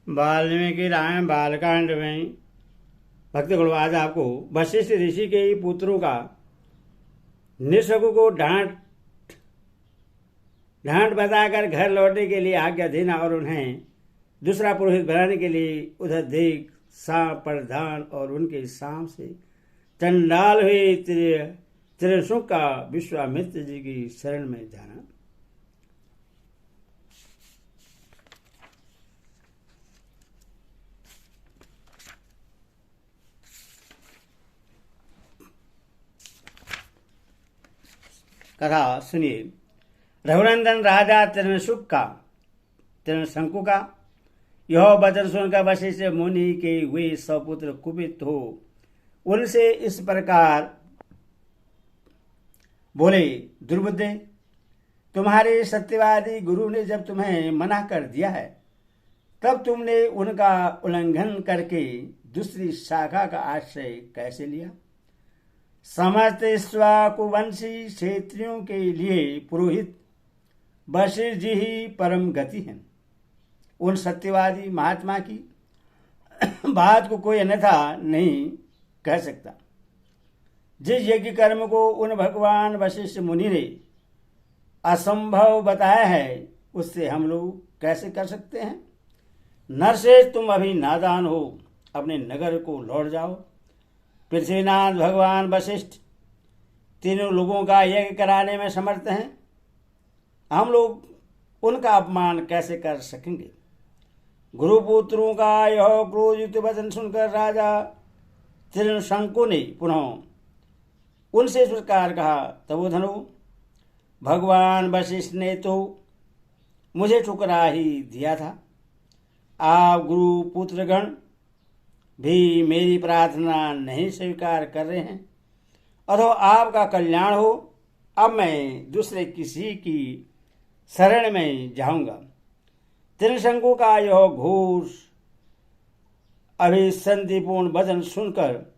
वाल्मीकि रामायण बालकांड में भक्त गुणवाज आपको वशिष्ठ ऋषि के पुत्रों का निशकु को डांट बताकर घर लौटने के लिए आज्ञा देना और उन्हें दूसरा पुरोहित बनाने के लिए उधर देख सांप प्रधान और उनके सांप से चंडाल हुए त्रिशुक का विश्वामित्र जी की शरण में जाना। कथा सुनिए। रघुनंदन राजा त्रिशंकु का यह वचन सुनकर वशिष्ठ मुनि के वे सपुत्र कुपित हो उनसे इस प्रकार बोले, दुर्बुद्धे, तुम्हारे सत्यवादी गुरु ने जब तुम्हें मना कर दिया है तब तुमने उनका उल्लंघन करके दूसरी शाखा का आश्रय कैसे लिया? समस्त स्वाकुवंशी क्षेत्रियों के लिए पुरोहित वशिष्ठ जी ही परम गति हैं। उन सत्यवादी महात्मा की बात को कोई अन्यथा नहीं कह सकता। जिस यज्ञ कर्म को उन भगवान वशिष्ठ मुनि ने असंभव बताया है उससे हम लोग कैसे कर सकते हैं? नरश्रेष्ठ, तुम अभी नादान हो, अपने नगर को लौट जाओ। पृथ्वीनाथ भगवान वशिष्ठ तीनों लोगों का यज्ञ कराने में समर्थ हैं, हम लोग उनका अपमान कैसे कर सकेंगे? गुरुपुत्रों का यह क्रोधयुक्त वचन सुनकर राजा त्रिशंकु ने पुनः उनसे इस प्रकार कहा, तपोधनो, भगवान वशिष्ठ ने तो मुझे ठुकरा ही दिया था। आप गुरुपुत्रगण भी मेरी प्रार्थना नहीं स्वीकार कर रहे हैं, अथवा आपका कल्याण हो। अब मैं दूसरे किसी की शरण में जाऊंगा। त्रिशंकु का यह घोर अभिसंधिपूर्ण वचन सुनकर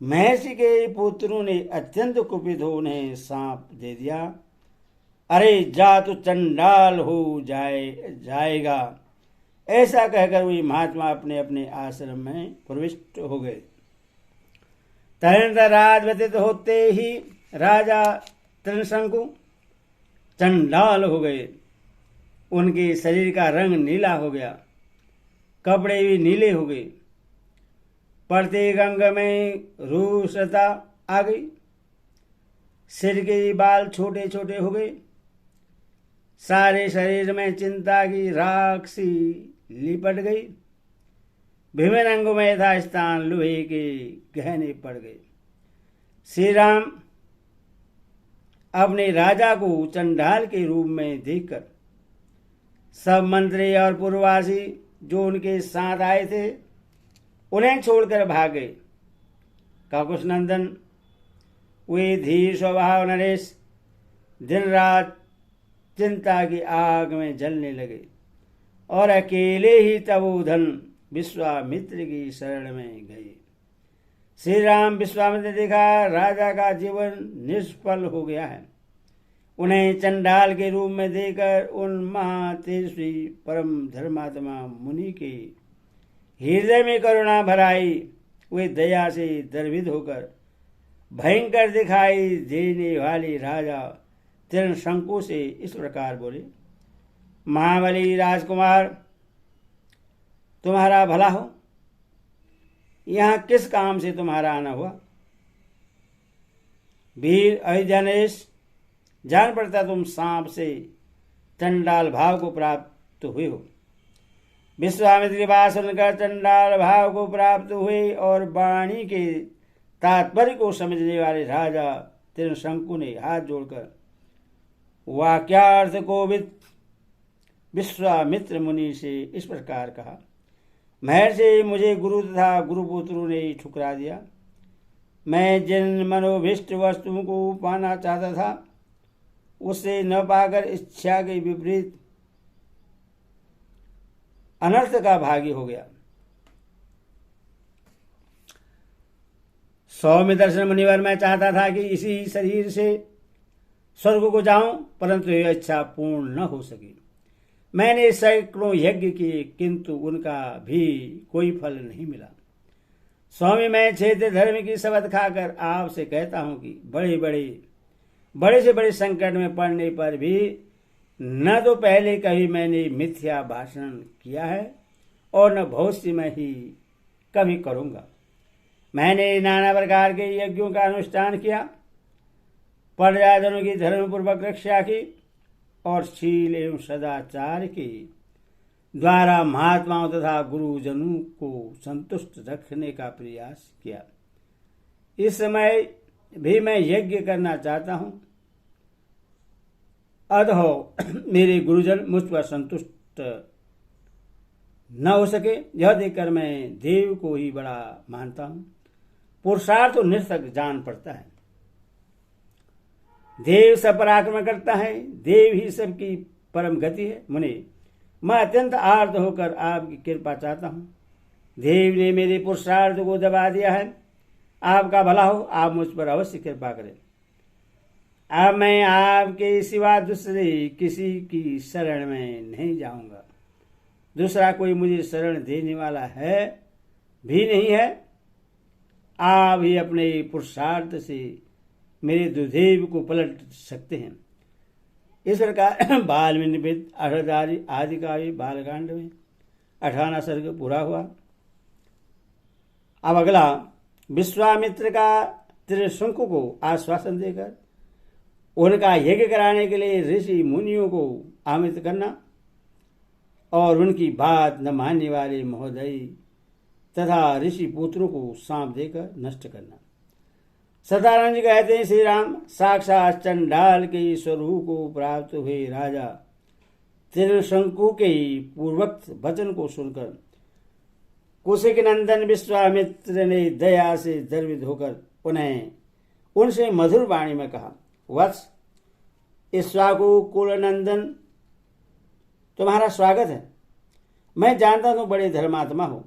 महर्षि के पुत्रों ने अत्यंत कुपित हो उन्हें सांप दे दिया। अरे जा, तू चंडाल हो जाएगा। ऐसा कहकर वे महात्मा अपने अपने आश्रम में प्रविष्ट हो गए। तदनंतर रात व्यतीत होते ही राजा त्रिशंकु चंडाल हो गए। उनके शरीर का रंग नीला हो गया, कपड़े भी नीले हो गए, प्रत्येक अंग में रूसता आ गई, सिर के बाल छोटे छोटे हो गए, सारे शरीर में चिंता की राख सी लिपट गई, विभिन्न अंगों में यथास्थान लोहे के गहने पड़ गए। श्री राम अपने राजा को चंडाल के रूप में देखकर सब मंत्री और पूर्ववासी जो उनके साथ आए थे उन्हें छोड़कर भाग गए। काकुश नंदन, वे धीर स्वभाव नरेश दिन रात चिंता की आग में जलने लगे और अकेले ही तपोधन विश्वामित्र की शरण में गए। श्री राम विश्वामित्र ने देखा राजा का जीवन निष्फल हो गया है। उन्हें चंडाल के रूप में देकर उन महातेजस्वी परम धर्मात्मा मुनि के हृदय में करुणा भराई। वे दया से द्रवित होकर भयंकर दिखाई देने वाले राजा त्रिशंकु से इस प्रकार बोले, महाबली राजकुमार, तुम्हारा भला हो। यहाँ किस काम से तुम्हारा आना हुआ? वीर अयोध्यानेश, जान पड़ता तुम सांप से चंडाल भाव को प्राप्त हुए हो। विश्वामित्र की बात सुनकर चंडाल भाव को प्राप्त हुए और वाणी के तात्पर्य को समझने वाले राजा त्रिशंकु ने हाथ जोड़कर वाक्यार्थ को विश्वामित्र मुनि से इस प्रकार कहा, महर्षि, मुझे गुरु तथा गुरुपुत्रों ने ठुकरा दिया। मैं जिन मनोभिष्ट वस्तुओं को पाना चाहता था उसे न पाकर इच्छा के विपरीत अनर्थ का भागी हो गया। सौम्य दर्शन मुनिवर, मैं चाहता था कि इसी शरीर से स्वर्ग को जाऊं, परंतु यह इच्छा पूर्ण न हो सकी। मैंने सैकड़ों यज्ञ किए किंतु उनका भी कोई फल नहीं मिला। स्वामी, मैं क्षेत्र धर्म की शपथ खाकर आपसे कहता हूं कि बड़े से बड़े संकट में पड़ने पर भी न तो पहले कभी मैंने मिथ्या भाषण किया है और न भविष्य में ही कभी करूंगा। मैंने नाना प्रकार के यज्ञों का अनुष्ठान किया, प्रजाजनों की धर्मपूर्वक रक्षा की और शील एवं सदाचार के द्वारा महात्माओं तथा गुरुजनों को संतुष्ट रखने का प्रयास किया। इस समय भी मैं यज्ञ करना चाहता हूं, अतः मेरे गुरुजन मुझ पर संतुष्ट न हो सके, यह देखकर मैं देव को ही बड़ा मानता हूं। पुरुषार्थ तो निरर्थक जान पड़ता है। देव सब पर आक्रमण करता है, देव ही सबकी परम गति है। मुने, मैं अत्यंत आर्त होकर आपकी कृपा चाहता हूं। देव ने मेरे पुरुषार्थ को दबा दिया है, आपका भला हो, आप मुझ पर अवश्य कृपा करें। अब मैं आपके सिवा दूसरे किसी की शरण में नहीं जाऊंगा। दूसरा कोई मुझे शरण देने वाला है भी नहीं है। आप ही अपने पुरुषार्थ से मेरे दुर्देव को पलट सकते हैं। इस प्रकार बाल में निमित्त अष्टादश आदि काव्य बालकांड में 18वां सर्ग पूरा हुआ। अब अगला विश्वामित्र का त्रिशंकु को आश्वासन देकर उनका यज्ञ कराने के लिए ऋषि मुनियों को आमंत्रित करना और उनकी बात न मानने वाले महोदय तथा ऋषि पुत्रों को सांप देकर नष्ट करना। सतानंद जी कहते हैं, श्री राम साक्षात चंडाल के स्वरूप को प्राप्त हुए राजा त्रिशंकु के पूर्वोक्त वचन को सुनकर कुशिक नंदन विश्वामित्र ने दया से द्रवित होकर उन्हें उनसे मधुर वाणी में कहा, वत्स, इक्ष्वाकु कुल नंदन, तुम्हारा स्वागत है। मैं जानता हूं बड़े धर्मात्मा हो।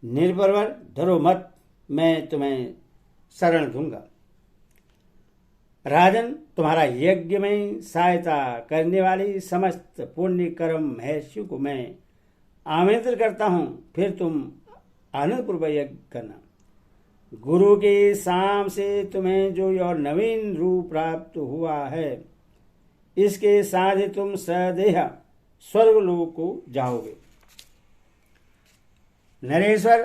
निर्भर डरो मत, मैं तुम्हें शरण दूंगा। राजन, तुम्हारा यज्ञ में सहायता करने वाली समस्त पुण्य कर्म महर्षियों को मैं आमंत्रित करता हूं, फिर तुम आनंदपूर्वक यज्ञ करना। गुरु के साम से तुम्हें जो यह नवीन रूप प्राप्त हुआ है, इसके साथ ही तुम सदेह स्वर्गलोक को जाओगे। नरेश्वर,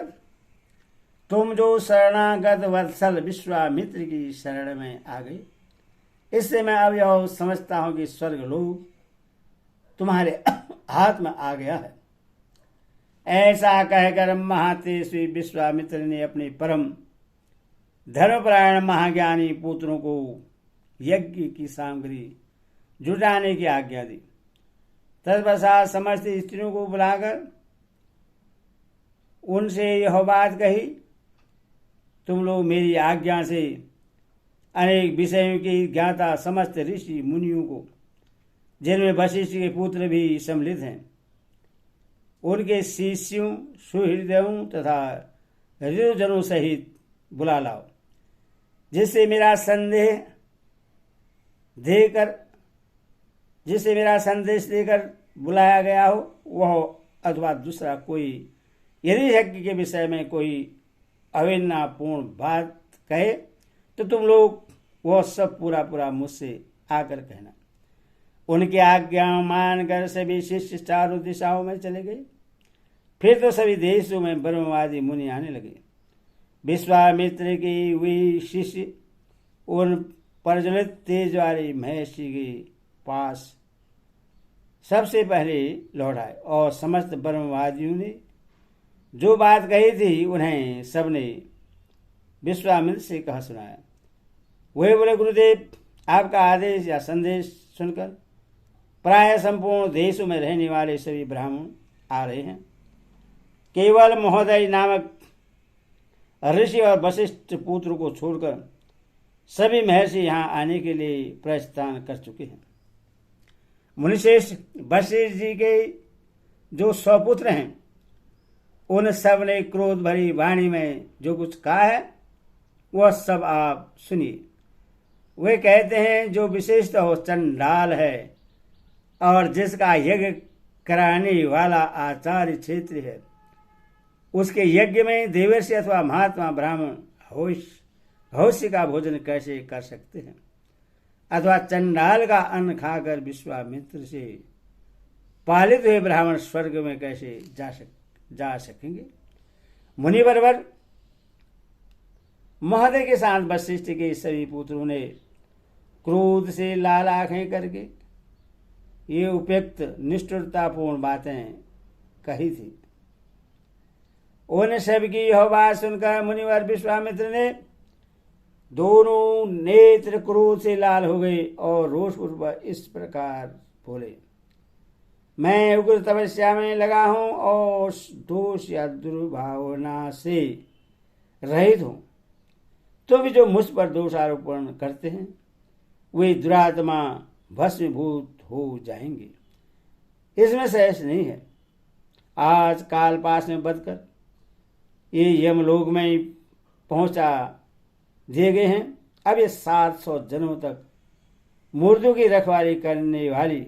तुम जो शरणागत वत्सल विश्वामित्र की शरण में आ गए, इससे मैं अब यह समझता हूं कि स्वर्गलोक तुम्हारे हाथ में आ गया है। ऐसा कहकर महातेजस्वी विश्वामित्र ने अपने परम धर्मपरायण महाज्ञानी पुत्रों को यज्ञ की सामग्री जुटाने की आज्ञा दी। तत्पश्चात समस्त स्त्रियों को बुलाकर उनसे यह बात कही, तुम लोग मेरी आज्ञा से अनेक विषयों की ज्ञाता समस्त ऋषि मुनियों को, जिनमें वशिष्ठ के पुत्र भी सम्मिलित हैं, उनके शिष्यों सुहृदयों तथा हृदयजनों सहित बुला लाओ, जिससे मेरा संदेश देकर बुलाया गया हो वह अथवा दूसरा कोई यदि यज्ञ के विषय में कोई अवहेलनापूर्ण बात कहे तो तुम लोग वह सब पूरा मुझसे आकर कहना। उनकी आज्ञा मानकर सभी शिष्य चारों दिशाओं में चले गए। फिर तो सभी देशों में ब्रह्मवादी मुनि आने लगे। विश्वामित्र के वे शिष्य उन प्रज्वलित तेज वाले महर्षि के पास सबसे पहले लौट आए और समस्त ब्रह्मवादियों ने जो बात कही थी उन्हें सबने विश्वामित्र से कहा सुनाया। वे बोले, गुरुदेव, आपका आदेश या संदेश सुनकर प्राय संपूर्ण देशों में रहने वाले सभी ब्राह्मण आ रहे हैं। केवल महोदय नामक ऋषि और वशिष्ठ पुत्र को छोड़कर सभी महर्षि यहाँ आने के लिए प्रस्थान कर चुके हैं। मुनिश्रेष्ठ वशिष्ठ जी के जो स्वपुत्र हैं उन सब ने क्रोध भरी वाणी में जो कुछ कहा है वह सब आप सुनिए। वे कहते हैं, जो विशेषतः हो चंडाल है और जिसका यज्ञ कराने वाला आचार्य क्षेत्र है, उसके यज्ञ में देवर्षि अथवा महात्मा ब्राह्मण हौस्य का भोजन कैसे कर सकते हैं, अथवा चंडाल का अन्न खाकर विश्वामित्र से पालित हुए ब्राह्मण स्वर्ग में कैसे जा सकेंगे। मुनिवरवर महोदय के साथ वशिष्ठ के सभी पुत्रों ने क्रोध से लाल आंखें करके ये उपयुक्त निष्ठुरतापूर्ण बातें कही थी। उन सबकी यह बात सुनकर मुनिवर विश्वामित्र ने दोनों नेत्र क्रोध से लाल हो गए और रोषपूर्वक इस प्रकार बोले, मैं उग्र तपस्या में लगा हूं और दोष या दुर्भावना से रहित हूं, तो भी जो मुझ पर दोषारोपण करते हैं वे दुरात्मा भस्मीभूत हो जाएंगे, इसमें सहज नहीं है। आज काल पास में बदकर ये यमलोक में पहुंचा दिए गए हैं। अब ये 700 जन्मों तक मुर्दों की रखवाली करने वाली,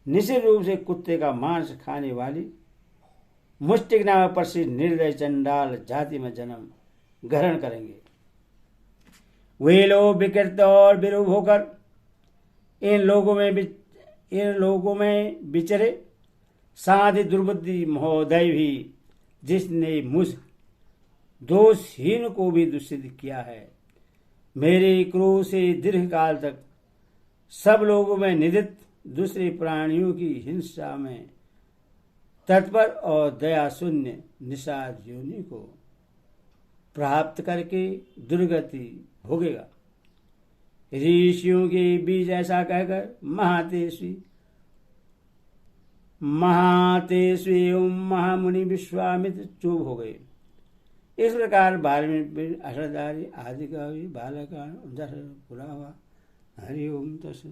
निश्चित रूप से कुत्ते का मांस खाने वाली मुष्टिक नाम प्रसिद्ध निर्दय चंडाल जाति में जन्म ग्रहण करेंगे। वे लोग विकृत और विरूप होकर इन लोगों में विचरे। साथ ही दुर्बुद्धि महोदय भी, जिसने मुझ दोषहीन को भी दूषित किया है, मेरे क्रोध से दीर्घ काल तक सब लोगों में निदित दूसरे प्राणियों की हिंसा में तत्पर और दया शून्य निषाद योनि को प्राप्त करके दुर्गति भोगेगा। ऋषियों के बीच ऐसा कहकर महातेजस्वी महामुनि विश्वामित्र चुप हो गए। इस प्रकार 12वें अष्टधारी आदि का भी बालकांड पूरा हुआ। हरि ओम तत्सत।